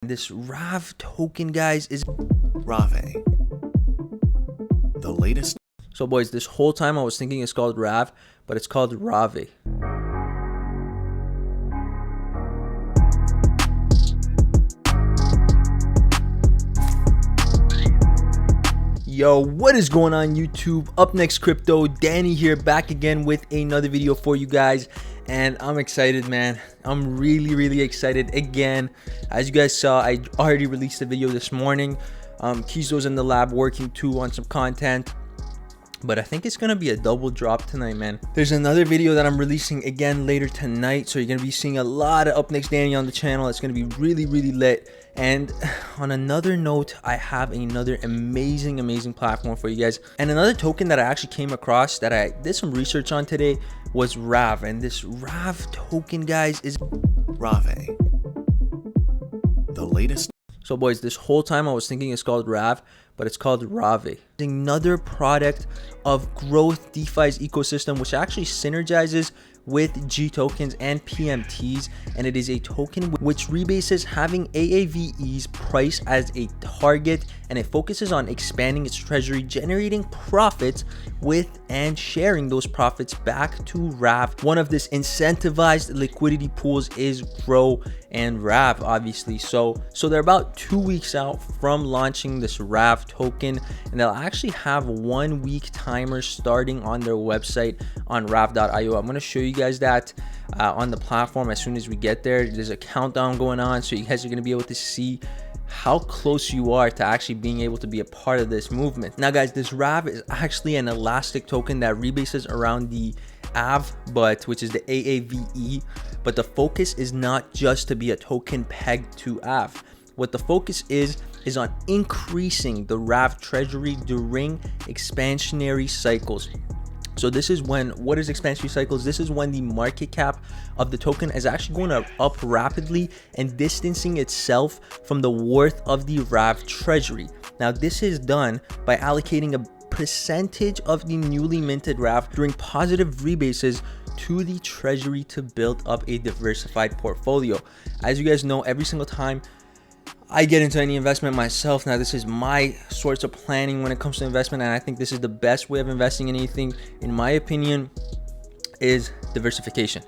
This Raave token, guys, is Raave, the latest. So boys, this whole time I was thinking it's called Raave, but it's called Raave. Yo, what is going on YouTube? Up next, crypto. Danny here, back again with another video for you guys, and I'm excited, man. I'm really excited again. As you guys saw, I already released a video this morning. Kizo's in the lab working too on some content, but I think it's gonna be a double drop tonight, man. There's another video that I'm releasing again later tonight, so you're gonna be seeing a lot of Up Next Danny on the channel. It's gonna be really lit. And on another note, I have another amazing platform for you guys, and another token that I actually came across that I did some research on today was Raave. And this Raave token, guys, is Raave, the latest. So boys, this whole time I was thinking it's called Raave, but it's called Raave. Another product of Growth DeFi's ecosystem, which actually synergizes with G tokens and PMTs, and it is a token which rebases having AAVE's price as a target, and it focuses on expanding its treasury, generating profits with and sharing those profits back to Raave. One of this incentivized liquidity pools is Grow and Raave, obviously. So they're about 2 weeks out from launching this Raave token, and they'll actually have 1 week timer starting on their website on raave.io. I'm going to show you guys that on the platform as soon as we get there. There's a countdown going on, so you guys are going to be able to see how close you are to actually being able to be a part of this movement. Now guys, this Raave is actually an elastic token that rebases around the AV, which is the AAVE, but the focus is not just to be a token pegged to AV. What the focus is on increasing the Raave treasury during expansionary cycles. So this is when, what is expansionary cycles? This is when the market cap of the token is actually going up rapidly and distancing itself from the worth of the Raave treasury. Now this is done by allocating a percentage of the newly minted Raave during positive rebases to the treasury to build up a diversified portfolio. As you guys know, every single time I get into any investment myself, now this is my sorts of planning when it comes to investment, and I think this is the best way of investing in anything, in my opinion, is diversification.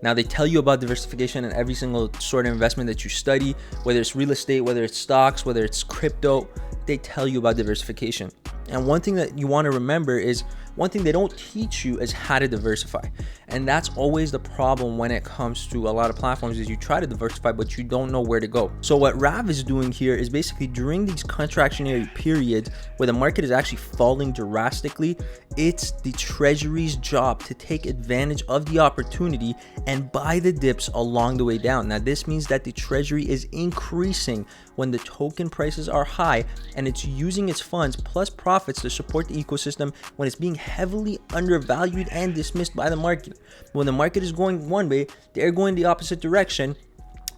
Now they tell you about diversification in every single sort of investment that you study, whether it's real estate, whether it's stocks, whether it's crypto, they tell you about diversification. And one thing that you want to remember is, one thing they don't teach you is how to diversify. And that's always the problem when it comes to a lot of platforms, is you try to diversify, but you don't know where to go. So what Raave is doing here is basically during these contractionary periods where the market is actually falling drastically, it's the treasury's job to take advantage of the opportunity and buy the dips along the way down. Now this means that the treasury is increasing when the token prices are high, and it's using its funds plus profits to support the ecosystem when it's being heavily undervalued and dismissed by the market. When the market is going one way, they're going the opposite direction.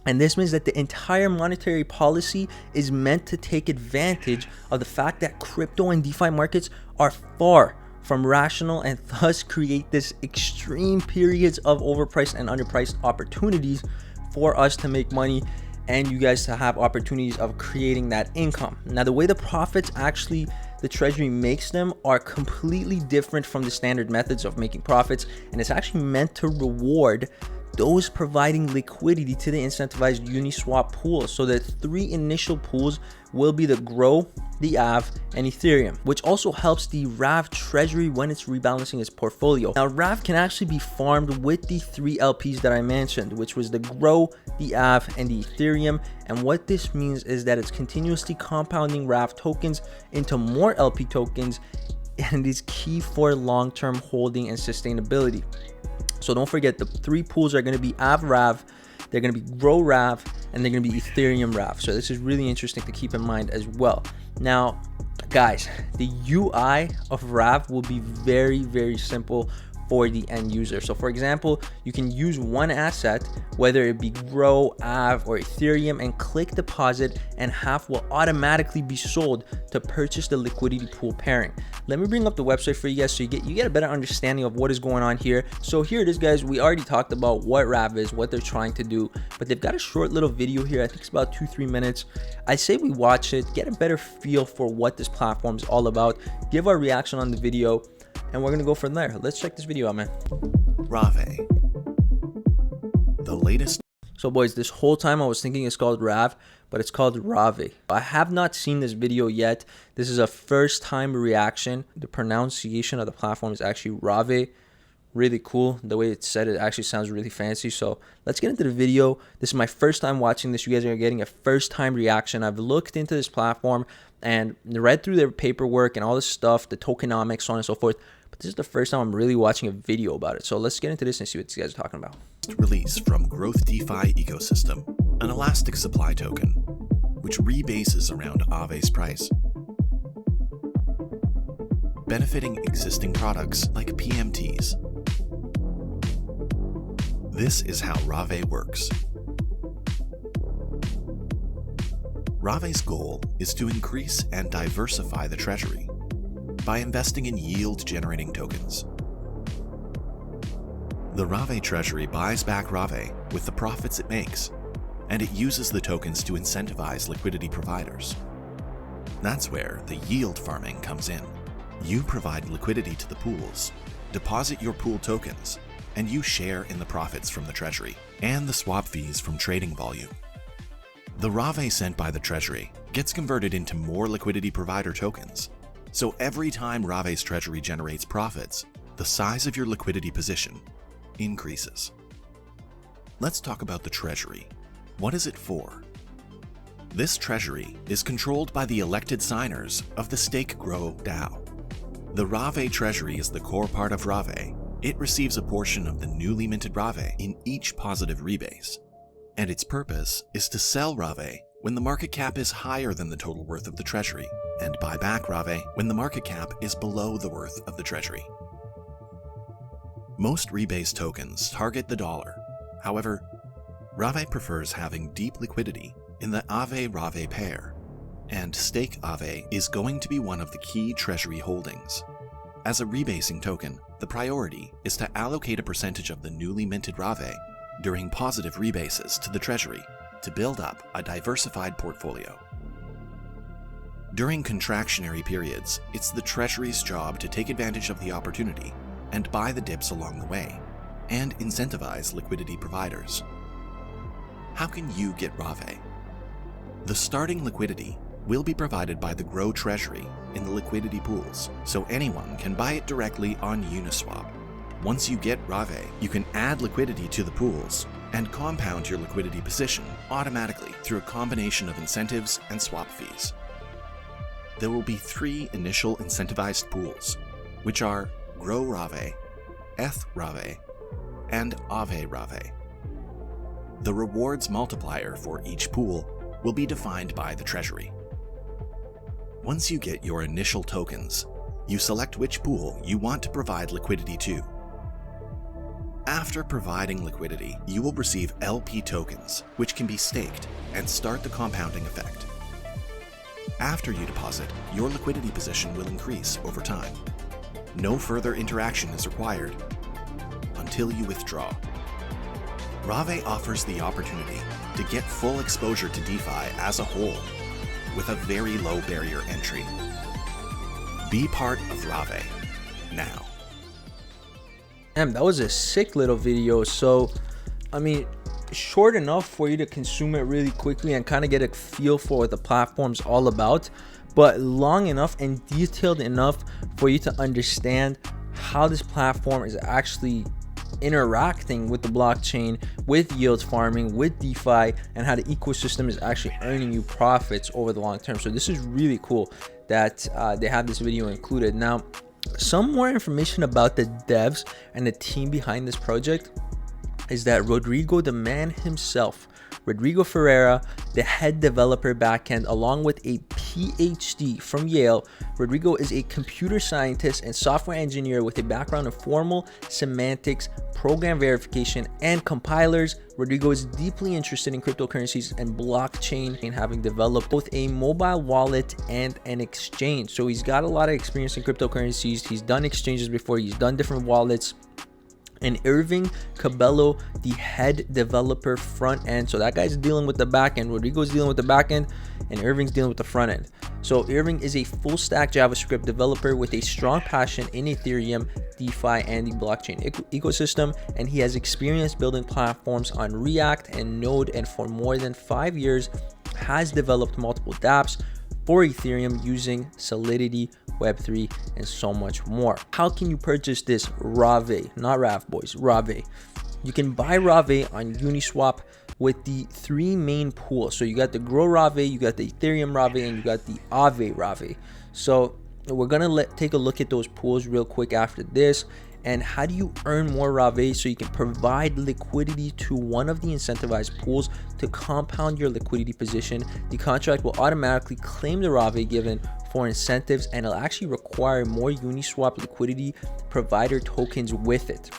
And this means that the entire monetary policy is meant to take advantage of the fact that crypto and DeFi markets are far from rational, and thus create this extreme periods of overpriced and underpriced opportunities for us to make money and you guys to have opportunities of creating that income. Now the way the profits actually the treasury makes them are completely different from the standard methods of making profits, and it's actually meant to reward those providing liquidity to the incentivized Uniswap pools. So the 3 initial pools will be the Grow, the AV, and Ethereum, which also helps the Raave treasury when it's rebalancing its portfolio. Now Raave can actually be farmed with the 3 LPs that I mentioned, which was the Grow, the AV, and the Ethereum. And what this means is that it's continuously compounding Raave tokens into more LP tokens, and is key for long-term holding and sustainability. So don't forget, the 3 pools are going to be AV Raave, they're going to be Grow Raave, and they're going to be Ethereum Raave. So this is really interesting to keep in mind as well. Now guys, the UI of Raave will be very simple for the end user. So for example, you can use one asset, whether it be Grow, Aave, or Ethereum, and click deposit, and half will automatically be sold to purchase the liquidity pool pairing. Let me bring up the website for you guys so you get a better understanding of what is going on here. So here it is, guys. We already talked about what Raave is, what they're trying to do, but they've got a short little video here. I think it's about 2-3 minutes. I say we watch it, get a better feel for what this platform is all about, give our reaction on the video, and we're gonna go from there. Let's check this video out, man. Raave. The latest. So boys, this whole time I was thinking it's called Raave, but it's called Raave. I have not seen this video yet. This is a first time reaction. The pronunciation of the platform is actually Raave. Really cool. The way it's said, it actually sounds really fancy. So let's get into the video. This is my first time watching this. You guys are getting a first time reaction. I've looked into this platform and read through their paperwork and all this stuff, the tokenomics, so on and so forth. But this is the first time I'm really watching a video about it. So let's get into this and see what you guys are talking about. Release from Growth DeFi ecosystem, an elastic supply token, which rebases around Aave's price, benefiting existing products like PMTs. This is how Raave works. Raave's goal is to increase and diversify the treasury by investing in yield-generating tokens. The Raave treasury buys back Raave with the profits it makes, and it uses the tokens to incentivize liquidity providers. That's where the yield farming comes in. You provide liquidity to the pools, deposit your pool tokens, and you share in the profits from the treasury and the swap fees from trading volume. The Raave sent by the treasury gets converted into more liquidity provider tokens. So every time Raave's treasury generates profits, the size of your liquidity position increases. Let's talk about the treasury. What is it for? This treasury is controlled by the elected signers of the Stake Grow DAO. The Raave treasury is the core part of Raave. It receives a portion of the newly minted Raave in each positive rebase, and its purpose is to sell Raave when the market cap is higher than the total worth of the treasury, and buy back Raave when the market cap is below the worth of the treasury. Most rebase tokens target the dollar. However, Raave prefers having deep liquidity in the Aave-Raave pair, and Stake Aave is going to be one of the key treasury holdings. As a rebasing token, the priority is to allocate a percentage of the newly minted Raave during positive rebases to the treasury to build up a diversified portfolio. During contractionary periods, it's the treasury's job to take advantage of the opportunity and buy the dips along the way, and incentivize liquidity providers. How can you get Raave? The starting liquidity will be provided by the Grow treasury in the liquidity pools, so anyone can buy it directly on Uniswap. Once you get Raave, you can add liquidity to the pools and compound your liquidity position automatically through a combination of incentives and swap fees. There will be 3 initial incentivized pools, which are Grow Raave, ETH Raave, and Aave Raave. The rewards multiplier for each pool will be defined by the treasury. Once you get your initial tokens, you select which pool you want to provide liquidity to. After providing liquidity, you will receive LP tokens, which can be staked and start the compounding effect. After you deposit, your liquidity position will increase over time. No further interaction is required until you withdraw. Raave offers the opportunity to get full exposure to DeFi as a whole with a very low barrier entry. Be part of Raave now. Damn, that was a sick little video. So, I mean, short enough for you to consume it really quickly and kind of get a feel for what the platform's all about, but long enough and detailed enough for you to understand how this platform is actually interacting with the blockchain, with yield farming, with DeFi, and how the ecosystem is actually earning you profits over the long term. So this is really cool that they have this video included. Now, some more information about the devs and the team behind this project is that Rodrigo, the man himself, Rodrigo Ferreira, the head developer backend, along with a PhD from Yale. Rodrigo is a computer scientist and software engineer with a background in formal semantics, program verification, and compilers. Rodrigo is deeply interested in cryptocurrencies and blockchain, and having developed both a mobile wallet and an exchange. So he's got a lot of experience in cryptocurrencies. He's done exchanges before, he's done different wallets. And Irving Cabello, the head developer front end. So that guy's dealing with the back end. Rodrigo's dealing with the back end, and Irving's dealing with the front end. So Irving is a full stack JavaScript developer with a strong passion in Ethereum, DeFi, and the blockchain ecosystem. And he has experience building platforms on React and Node, and for more than 5 years has developed multiple dApps for Ethereum using Solidity, Web3, and so much more. How can you purchase this Raave? Not Rav, boys, Raave. You can buy Raave on Uniswap with the 3 main pools. So you got the Grow Raave, you got the Ethereum Raave, and you got the Aave Raave. So we're gonna take a look at those pools real quick after this. And how do you earn more Raave? So you can provide liquidity to one of the incentivized pools to compound your liquidity position. The contract will automatically claim the Raave given for incentives, and it'll actually require more Uniswap liquidity provider tokens with it.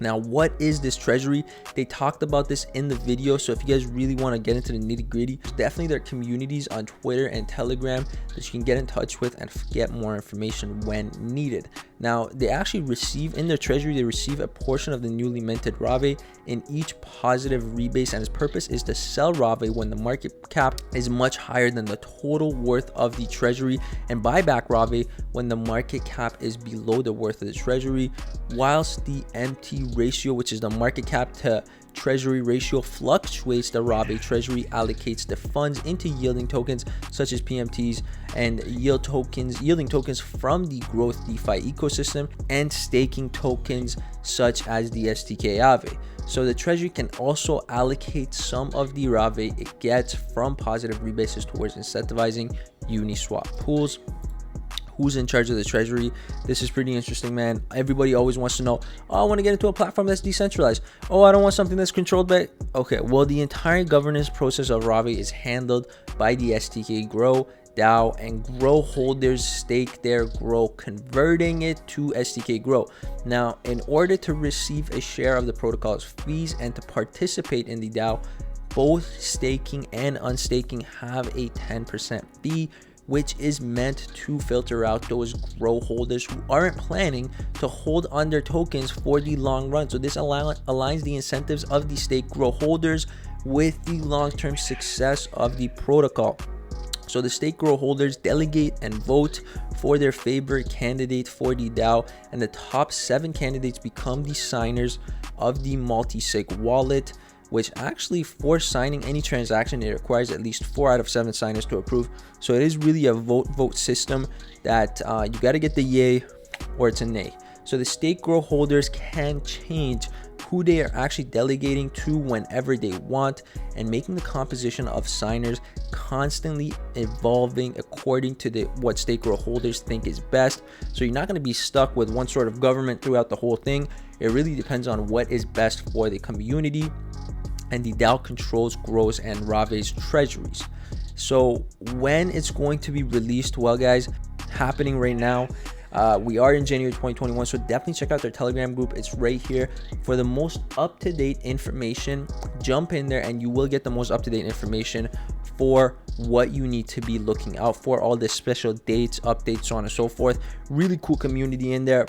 Now, what is this treasury? They talked about this in the video, so if you guys really want to get into the nitty gritty, definitely there are communities on Twitter and Telegram that you can get in touch with and get more information when needed. Now, they actually receive in their treasury, they receive a portion of the newly minted Raave in each positive rebase, and its purpose is to sell Raave when the market cap is much higher than the total worth of the treasury, and buy back Raave when the market cap is below the worth of the treasury, whilst the MT ratio, which is the market cap to treasury ratio, fluctuates. The Raave treasury allocates the funds into yielding tokens such as PMTs and yielding tokens from the growth DeFi ecosystem, and staking tokens such as the STK Aave. So the treasury can also allocate some of the Raave it gets from positive rebases towards incentivizing Uniswap pools. Who's in charge of the treasury? This is pretty interesting, man. Everybody always wants to know, oh, I want to get into a platform that's decentralized. Oh, I don't want something that's controlled by... Okay, well, the entire governance process of Raave is handled by the STK Grow DAO, and Grow holders stake their Grow, converting it to STK Grow. Now, in order to receive a share of the protocol's fees and to participate in the DAO, both staking and unstaking have a 10% fee, which is meant to filter out those Grow holders who aren't planning to hold on their tokens for the long run. So this aligns the incentives of the stake Grow holders with the long-term success of the protocol. So the stake Grow holders delegate and vote for their favorite candidate for the DAO, and the top 7 candidates become the signers of the multi-sig wallet, which actually, for signing any transaction, it requires at least 4 out of 7 signers to approve. So it is really a vote system that you got to get the yay or it's a nay. So the stake Grow holders can change who they are actually delegating to whenever they want, and making the composition of signers constantly evolving according to what stake Grow holders think is best. So you're not going to be stuck with one sort of government throughout the whole thing. It really depends on what is best for the community, and the DAO controls Grow's and Raave's treasuries. So when it's going to be released, well guys, happening right now. We are in January 2021, so definitely check out their Telegram group. It's right here for the most up-to-date information. Jump in there and you will get the most up-to-date information for what you need to be looking out for, all the special dates, updates, so on and so forth. Really cool community in there.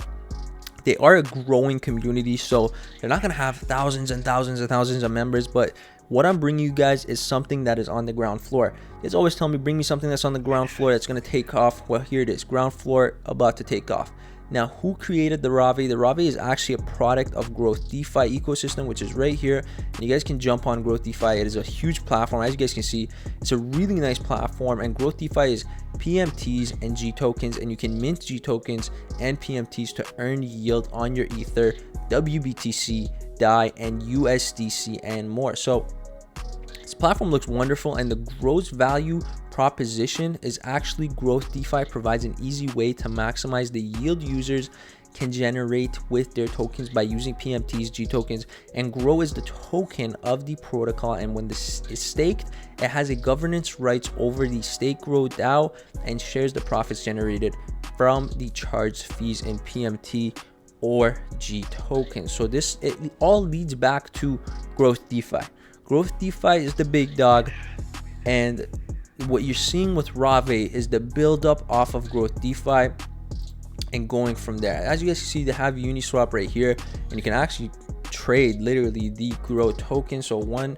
They are a growing community, so they're not going to have thousands and thousands and thousands of members, but what I'm bringing you guys is something that is on the ground floor. You guys always tell me, bring me something that's on the ground floor that's going to take off. Well, here it is, ground floor about to take off. Now, who created the Raave? The Raave is actually a product of Growth DeFi ecosystem, which is right here. And you guys can jump on Growth DeFi. It is a huge platform. As you guys can see, it's a really nice platform. And Growth DeFi is PMTs and G tokens. And you can mint G tokens and PMTs to earn yield on your Ether, WBTC, DAI, and USDC, and more. So this platform looks wonderful, and the gross value proposition is actually Growth DeFi provides an easy way to maximize the yield users can generate with their tokens by using PMTs, G tokens, and Grow is the token of the protocol. And when this is staked, it has a governance rights over the stake Grow DAO and shares the profits generated from the charged fees in PMT or G tokens. So it all leads back to Growth DeFi. Growth DeFi is the big dog, and what you're seeing with Raave is the build up off of Growth DeFi and going from there. As you guys see, they have Uniswap right here, and you can actually trade literally the Grow token. So one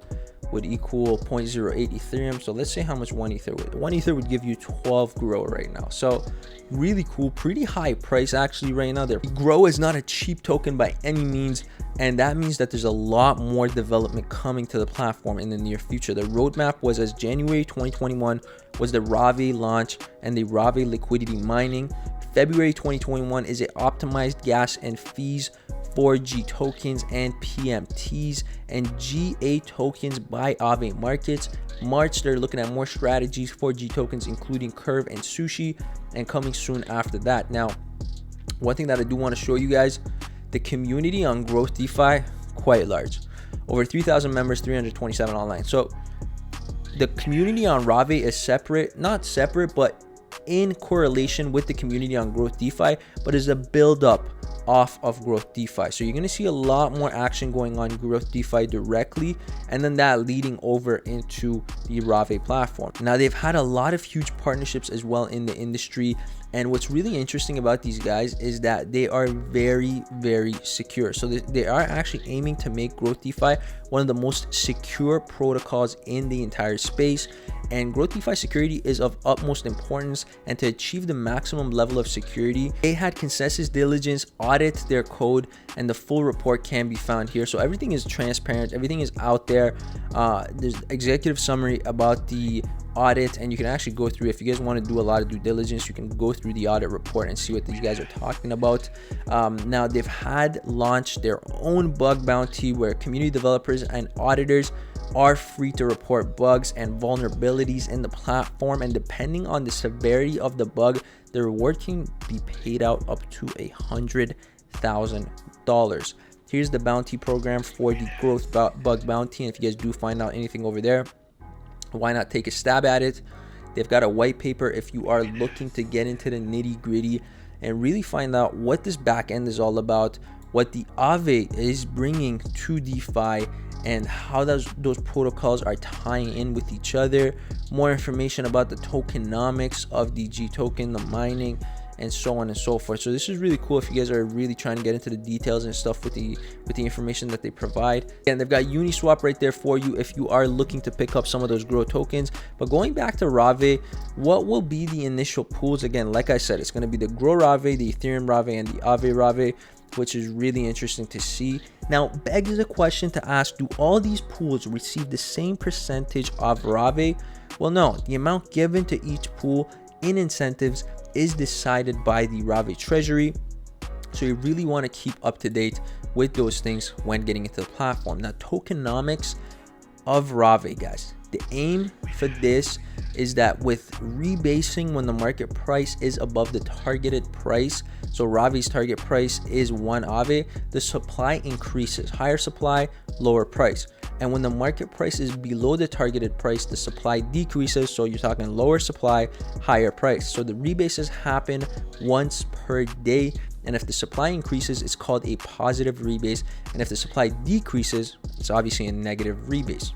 would equal 0.08 Ethereum. So let's say how much one Ether would. One Ether would give you 12 Grow right now. So really cool, pretty high price actually right now. Grow is not a cheap token by any means, and that means that there's a lot more development coming to the platform in the near future. The roadmap was as January 2021 was the Raave launch and the Raave liquidity mining. February 2021 is it optimized gas and fees for G tokens and PMTs and GA tokens by Aave markets. March, they're looking at more strategies for G tokens, including Curve and Sushi, and coming soon after that. Now, one thing that I do want to show you guys, the community on Growth DeFi, quite large. Over 3,000 members, 327 online. So the community on Raave is separate, not separate, but in correlation with the community on Growth DeFi, but is a build up off of Growth DeFi. So you're going to see a lot more action going on Growth DeFi directly, and then that leading over into the Raave platform. Now, they've had a lot of huge partnerships as well in the industry, and what's really interesting about these guys is that they are very, very secure. So they are actually aiming to make Growth DeFi one of the most secure protocols in the entire space. And Growth DeFi security is of utmost importance, and to achieve the maximum level of security, they had consensus diligence audit their code, and the full report can be found here. So everything is transparent, everything is out there. There's executive summary about the audit, and you can actually go through. If you guys want to do a lot of due diligence, you can go through the audit report and see what these guys are talking about. Now, they've had launched their own bug bounty where community developers and auditors are free to report bugs and vulnerabilities in the platform, and depending on the severity of the bug, the reward can be paid out up to $100,000. Here's the bounty program for the Growth bug bounty, and if you guys do find out anything over there, why not take a stab at it? They've got a white paper if you are looking to get into the nitty gritty and really find out what this back end is all about, what the Aave is bringing to DeFi, and how those protocols are tying in with each other. More information about the tokenomics of the G token, the mining, and so on and so forth. So this is really cool if you guys are really trying to get into the details and stuff with the information that they provide. And they've got Uniswap right there for you if you are looking to pick up some of those Grow tokens. But going back to Raave, what will be the initial pools? Again, like I said, it's going to be the Grow Raave, the Ethereum Raave, and the Aave Raave, which is really interesting to see. Now, begs the question to ask, do all these pools receive the same percentage of Raave? Well, no. The amount given to each pool in incentives is decided by the Raave treasury. So you really want to keep up to date with those things when getting into the platform. Now, tokenomics of Raave, guys. The aim for this is that with rebasing when the market price is above the targeted price, so Raave's target price is 1 Aave, the supply increases. Higher supply, lower price. And when the market price is below the targeted price, the supply decreases. So you're talking lower supply, higher price. So the rebases happen once per day. And if the supply increases, it's called a positive rebase. And if the supply decreases, it's obviously a negative rebase.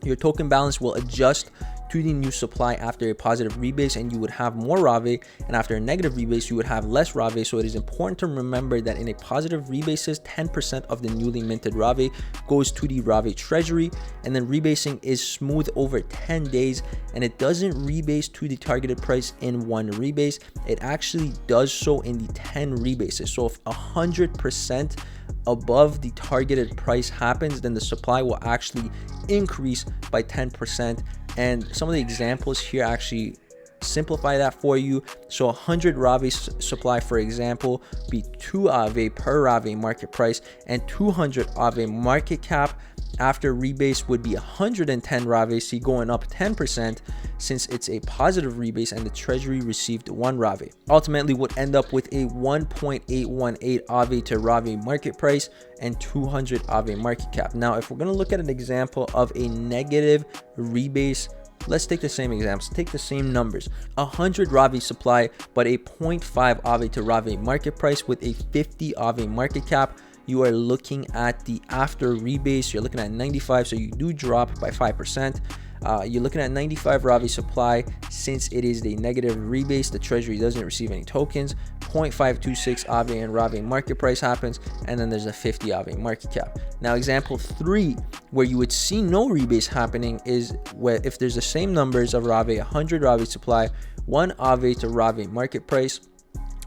Your token balance will adjust to the new supply after a positive rebase, and you would have more Raave, and after a negative rebase you would have less Raave. So it is important to remember that in a positive rebases, 10% of the newly minted Raave goes to the Raave treasury, and then rebasing is smooth over 10 days, and it doesn't rebase to the targeted price in one rebase. It actually does so in the 10 rebases. So if 100% above the targeted price happens, then the supply will actually increase by 10%. And some of the examples here actually simplify that for you. So 100 Raave supply, for example, be 2 Aave per Raave market price, and 200 Aave market cap after rebase would be 110 Raave, see going up 10%. since it's a positive rebase and the treasury received 1 Raave. Ultimately would end up with a 1.818 Aave to Raave market price and 200 Aave market cap. Now, if we're going to look at an example of a negative rebase, let's take the same examples, take the same numbers. 100 Raave supply, but a 0.5 Aave to Raave market price with a 50 Aave market cap. You are looking at the after rebase, you're looking at 95, so you do drop by 5%. You're looking at 95 Raave supply. Since it is the negative rebase, the treasury doesn't receive any tokens. 0.526 Aave and Raave market price happens, and then there's a 50 Aave market cap. Now, example 3, where you would see no rebase happening, is where if there's the same numbers of Raave, 100 Raave supply, 1 Aave to Raave market price,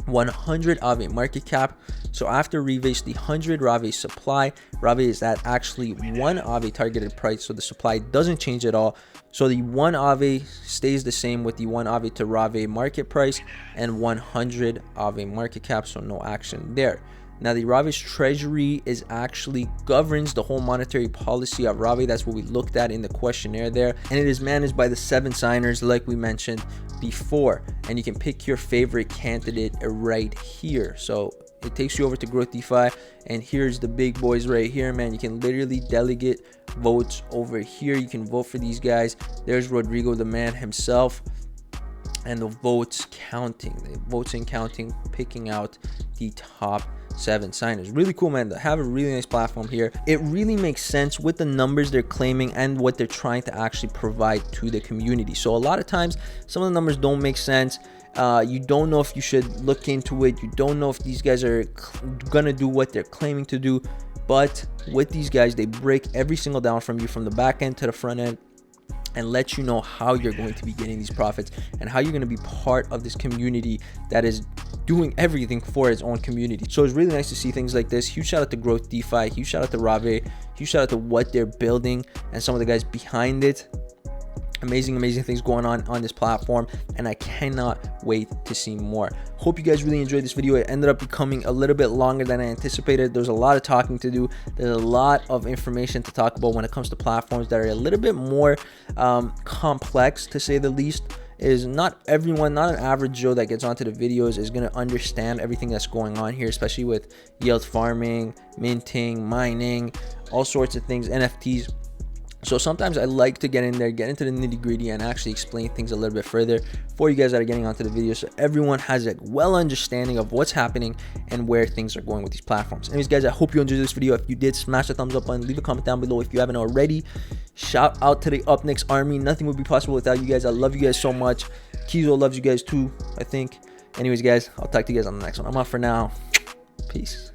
100 Aave market cap. So after rebase, the 100 Raave supply, Raave is at actually 1 Aave targeted price, so the supply doesn't change at all. So the 1 Aave stays the same with the 1 Aave to Raave market price and 100 Aave market cap, so no action there. Now, the Raave's treasury is actually governs the whole monetary policy of Raave. That's what we looked at in the questionnaire there. And it is managed by the 7 signers, like we mentioned before. And you can pick your favorite candidate right here. So it takes you over to Growth DeFi. And here's the big boys right here, man. You can literally delegate votes over here. You can vote for these guys. There's Rodrigo, the man himself. And the votes counting, picking out the top 7 signers. Really cool, man. They have a really nice platform here. It really makes sense with the numbers they're claiming and what they're trying to actually provide to the community. So a lot of times, some of the numbers don't make sense. You don't know if you should look into it. You don't know if these guys are gonna do what they're claiming to do. But with these guys, they break every single down from you, from the back end to the front end, and let you know how you're going to be getting these profits and how you're going to be part of this community that is doing everything for its own community. So it's really nice to see things like this. Huge shout out to Growth DeFi, huge shout out to Raave, huge shout out to what they're building and some of the guys behind it. Amazing things going on this platform, and I cannot wait to see more. Hope you guys really enjoyed this video. It ended up becoming a little bit longer than I anticipated. There's a lot of talking to do. There's a lot of information to talk about when it comes to platforms that are a little bit more complex, to say the least. Is not everyone, not an average Joe that gets onto the videos is going to understand everything that's going on here, especially with yield farming, minting, mining, all sorts of things, NFTs. So sometimes I like to get in there, get into the nitty gritty, and actually explain things a little bit further for you guys that are getting onto the video, so everyone has a well understanding of what's happening and where things are going with these platforms. Anyways, guys, I hope you enjoyed this video. If you did, smash the thumbs up button, leave a comment down below if you haven't already. Shout out to the Up Next Army. Nothing would be possible without you guys. I love you guys so much. Kizo loves you guys too, I think. Anyways, guys, I'll talk to you guys on the next one. I'm out for now. Peace.